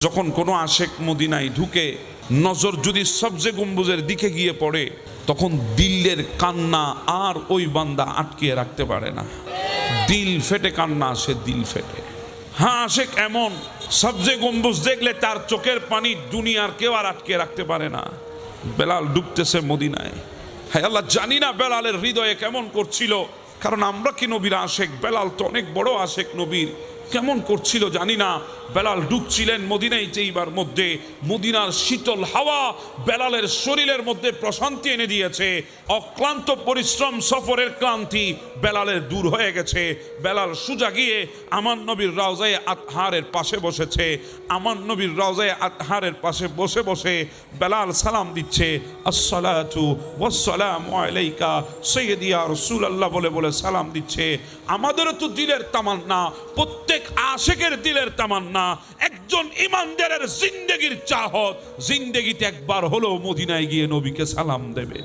যখন কোনো আশেক মদিনায় ঢুকে নজর যদি সবজে গম্বুজের দিকে গিয়ে পড়ে, তখন দিলের কান্না আর ওই বান্দা আটকিয়ে রাখতে পারে না। দিল ফেটে কান্না আসে, দিল ফেটে। হ্যাঁ, আশেক এমন সবজে গম্বুজ দেখলে তার চোখের পানি দুনিয়ার কেউ আর আটকে রাখতে পারে না। বেলাল ডুবতেছে মদিনায়। হায় আল্লাহ, জানি না বেলালের হৃদয়ে কেমন করছিল, কারণ আমরা কি নবীর আশেক, বেলাল তো অনেক বড় আশেক নবীর। কেমন করছিল জানি না। বেলাল ডুবছিলেন মদিনায় এইবার মধ্যে। মদিনার শীতল হাওয়া বেলালের শরীরের মধ্যে প্রশান্তি এনে দিয়েছে। অক্লান্ত পরিশ্রম, সফরের ক্লান্তি বেলালের দূর হয়ে গেছে। বেলাল সোজা গিয়ে আমার নবীর রওজায়ে আতহারের পাশে বসেছে। আমার নবীর রওজায়ে আতহারের পাশে বসে বসে বেলাল সালাম দিচ্ছে, আসসালাতু ওয়াসসালামু আলাইকা সাইয়্যিদি ইয়া রাসূলুল্লাহ বলে বলে সালাম দিচ্ছে। আমাদেরও তো দিলের তামান্না, প্রত্যেক আশেকের দিলের তামান্না, একজন ইমানদারের জিন্দেগির চাহত, জিন্দেগিতে একবার হলো মদিনায় গিয়ে নবীকে সালাম দেবে।